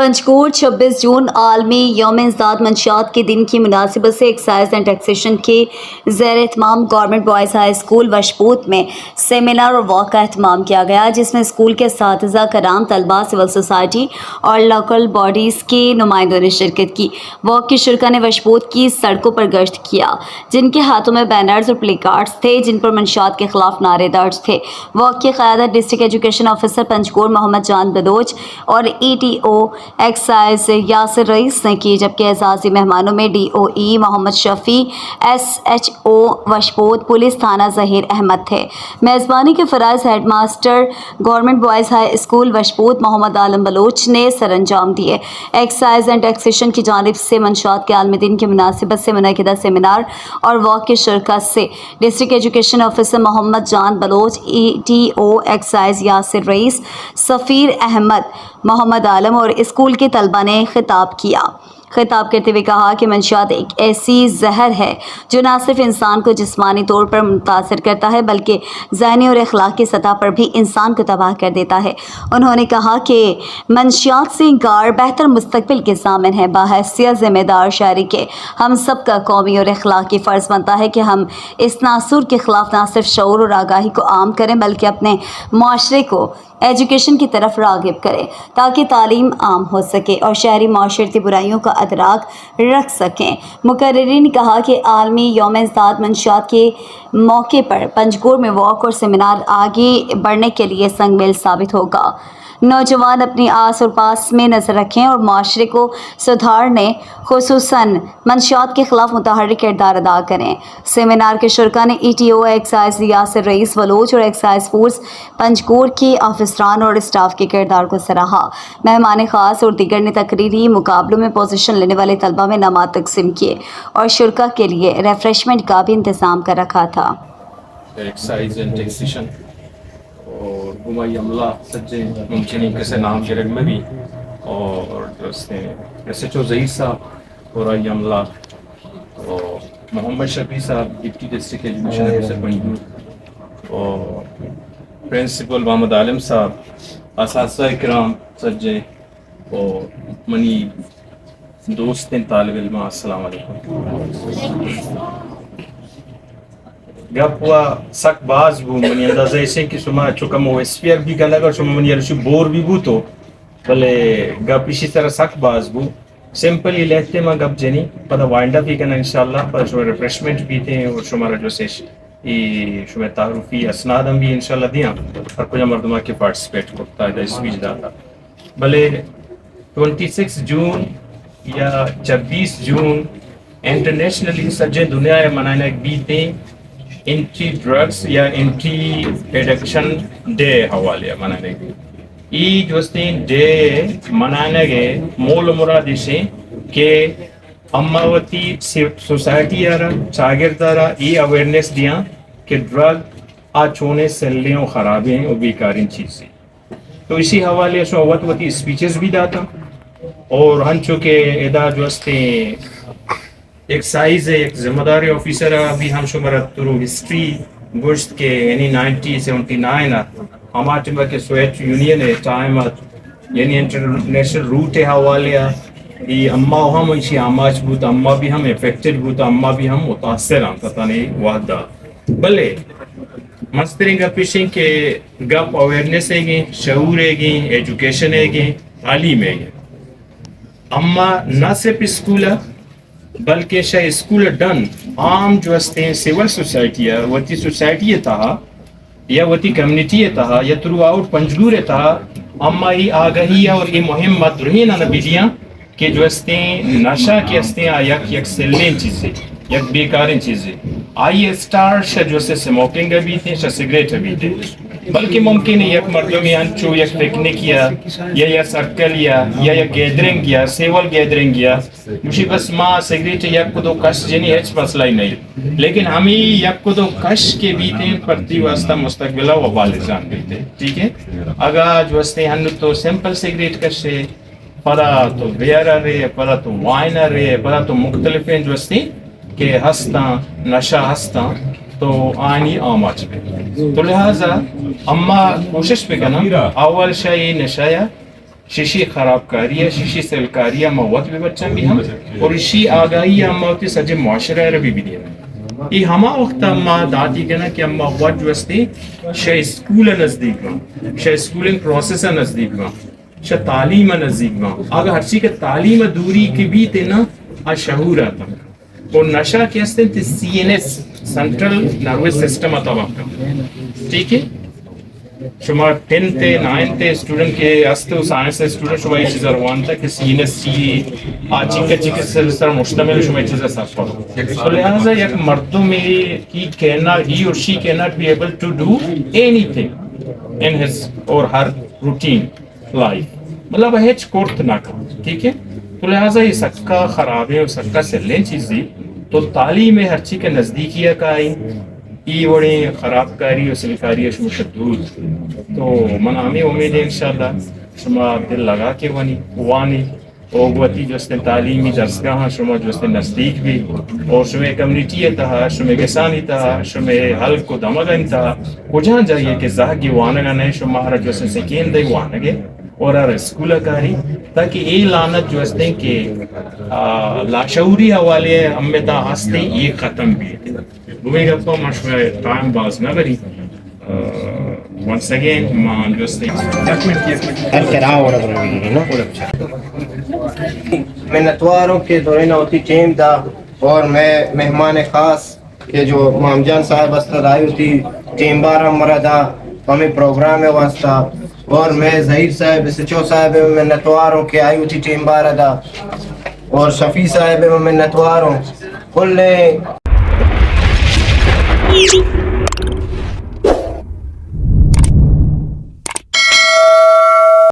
पंचकोट 26 जून आलमी यौम इंसदाद मंशियात के दिन की मुनासिबत से एक्साइज एंड टैक्सेशन के ज़ेर एहतमाम गवर्नमेंट बॉयज़ हाई स्कूल वशपूत में सेमिनार और वॉक का एहतमाम किया गया, जिसमें स्कूल के असातिज़ा कराम, तलबा, सिविल सोसाइटी और लोकल बॉडीज़ के नुमाइंदों ने शिरकत की। वॉक की शुरका ने वशपूत की सड़कों पर गश्त किया, जिनके हाथों में बैनर्स और प्ले कार्ड्स थे जिन पर मंशियात के खिलाफ नारे दर्ज थे। वॉक की क़यादत district education officer Panchkot Mohammad Jan Baloch और ETO एक्साइज यासिर रईस ने की, जबकि एजाजी मेहमानों में DOE Mohammad Shafi, SHO Washpoot, police थाना ज़हीर अहमद थे। मेज़बानी के फ़राइज़ headmaster government boys high school Washpoot Mohammad Alam Baloch ने सरअंजाम दिए। एक्साइज एंड टैक्सेशन की जानिब से मंशियात के आलमी दिन की मुनासिबत से मुनअक़िदा सेमिनार और वॉक की शिरकत से district education officer Mohammad Jan Bloch, ETO excise Yasir rice, सफ़ीर अहमद, मोहम्मद आलम और स्कूल के तलबा ने खिताब किया। खिताब करते हुए कहा कि मंशियात एक ऐसी जहर है जो न सिर्फ इंसान को जिस्मानी तौर पर मुतासर करता है बल्कि ज़हनी और अखलाकी सतह पर भी इंसान को तबाह कर देता है। उन्होंने कहा कि मंशियात से इंकार बेहतर मुस्तकबिल के ज़ामिन है। बाहैसियत ज़िम्मेदार शहरी के हम सब का कौमी और अखलाकी फ़र्ज़ बनता है कि हम इस नासूर के ख़िलाफ़ न सिर्फ शऊर और आगाही को आम करें बल्कि अपने माशरे को एजुकेशन की तरफ राग़िब करें ताकि तालीम आम हो सके और शहरी माशरती बुराइयों का अदराक रख सकें। मुकर्रिरीन ने कहा कि आलमी यौम इंसदाद मंशियात के मौके पर पंचकोट में वॉक और सेमिनार आगे बढ़ने के लिए संगमेल साबित होगा। नौजवान अपनी आस और पास में नज़र रखें और माशरे को सुधारने खुसूसन मंशियात के खिलाफ मुतहर्रिक किरदार अदा करें। सेमिनार के शुरका ने ETO excise Yasir rice Bloch और एक्साइज फोर्स पंचकोट के ऑफिसरान और स्टाफ के किरदार को सराहा। मेहमान ख़ास और दीगर ने तकरीरी मुकाबलों में पोजीशन लेने वाले तलबा में इनामात तकसीम किए और शुरका के लिए रिफ्रेशमेंट का भी इंतज़ाम कर रखा था। एक्साइज एंड टैक्सेशन और गुमाई अमला सज्जे मुमकिन कैसे नाम के रग में भी और दोस्ते SHO ज़हीर साहब और आई अमला और मोहम्मद शफी साहब deputy district education officer Panchkot और प्रिंसिपल मोहम्मद आलम साहब, असातिज़ा इकराम सज्जे और मनी दोस्त तालिब इल्म, अस्सलाम वालेकुम। गप हुआ सक बाज बू मनी अंदाज़ा ऐसे कि शुमा चुका मो स्पीयर भी गलग और शुमा मनी यरशु बोर भी बू तो भले गप इसी तरह सक बाज बू सिंपल ही लेते मैं गप जनी पता वाइंड अप ही करना इंशाल्लाह पर शुमा रिफ्रेशमेंट भी थे और शुमारा जो सेश ये शुमा तारुफी असनाद हम भी इंशाल्लाह दिया और कुछ मर्दमा के पार्टिसिपेट करता है स्पीच दाता भले 26 जून या 26 जून इंटरनेशनली सज्जे दुनिया में मनाना एक बीते एंटी ड्रग्स या एंटी एडिक्शन डे हवाले मनाने के ये जोस्तीन डे मनाने के मूल मुराद इसे के अम्मावती सोसाइटी यारा शागिर्दारा ये अवेयरनेस दिया कि ड्रग आचोने सेल्लियों खराबे हैं और बेकारिन चीज़ें तो इसी हवाले से अवती स्पीचेस भी दाता और हम चुके इदा जोस्ते एक्साइज एक जिम्मेदारी ऑफिसर अभी हम शुमारा तुरु हिस्ट्री गुश्त के यानी 1979 हमारे के सोवियत यूनियन है टाइम यानी इंटरनेशनल रूट है हवाले ये अम्मा हम इसी आमाज बूत अम्मा भी हम इफेक्टेड बूत अम्मा भी हम मुतासर हम पता नहीं वादा भले मस्तरिंग पिशिंग के गप अवेयरनेस है शऊर है एजुकेशन है तालीम है अम्मा न सिर्फ स्कूल बल्कि शायद स्कूल डन आम जो हस्ते सिविल सोसाइटी है वती सोसाइटी था या वती कम्युनिटी था या थ्रू आउट पंचगूर था अम्मा ही आगाही और ये मुहिम मदरहीन नबीलियाँ के जो हस्ते नशा के हस्ते यक सेलें चीज़ें यक बेकारिन चीज़ें आई स्टार जो से स्मोकिंग भी थे सिगरेट भी थे बल्कि मुमकिन है यक मर्दों में अंचो यक पिकनिक या सर्कल या गैदरिंग या सेवल गैदरिंग या मुझे बस माँ सिगरेट यक को तो कश जनी है मसला ही नहीं लेकिन हम ही यक को तो कश के बीते प्रति वास्ता मुस्तकबिला वबाल जान बीते ठीक है अगर जो हस्ते हम तो सिंपल सिगरेट कशे परा तो बेयर रहे परा तो वाइन रहे परा तो मुख्तलिफ जो हस्ते के हस्ता नशा हस्ता तो आनी आमाच पे तो लिहाजा अम्मा कोशिश पे करना अव्वल शय नशाया ششی خرابکاری ہے ششی سلکاری ہے موت بھی بچن بھی ہم اور اسی آگاہی ہم ہوتی سجے معاشرہ ربی بھی دیا یہ ہما وقت اما داتی کہنا کہ اما وقت جو استی شاہ اسکول نزدیک میں شاہ اسکولنگ پروسیس نزدیک میں شاہ تعلیم نزدیک میں اگر ہر چیز کے تعلیم دوری کی بھی تینا شعور آتا اور نشہ کے استے تے C N S central nervous system آتا وقت ٹھیک ہے شما 10th 9th اسٹوڈنٹ کے استے سائنس اسٹوڈنٹ شما یہ چیز روان تھا کہ سی این ایس سی آچی کا سر مشتمل شما یہ چیزیں ساتھ پڑھو تو لہٰذا یک مردوں میں ہی کہنا ہی اور شی cannot be able to do anything in his or her routine life مطلب ہیچ کورت نہ کر ٹھیک ہے تو لہٰذا یہ سکا خرابیں اور سکا سلیں چیزیں تو تعلیم ہر چیز کے نزدیکی کا آئی ای وڑی خرابکاری اور سلکاری شما شدود تو من ہمیں امید ہے انشاءاللہ شما دل لگا کے وانی اوگوتی جو استن تعلیمی درسگاہ شما جو استن نزدیک بھی اور شما کمیونٹی تہا شما گسانی تہا شما حلق کو دمگن تہا کجاں جائیے کہ زہگی وانگا نہیں شما ہر جو استن سکین دے وانگے اور ہر اسکول کاری تاکہ یہ لعنت جو استن کہ لاشعوری حوالے ہمیں تا ہستے یہ ختم بھی ہے Moving up on much time was never once again man just میں نتواروں کے دورے ہوتی ٹیم تھا اور میں مہمان خاص کے جو مام جان صاحب استاد آئی ہوتی ٹیم بار ہمارا تھا ہمیں پروگرام ہے واسطہ اور میں ظہیر صاحب سچو صاحب میں نتواروں کے آئی ہوتی ٹیم بار تھا اور شفیع صاحب میں نتواروں کل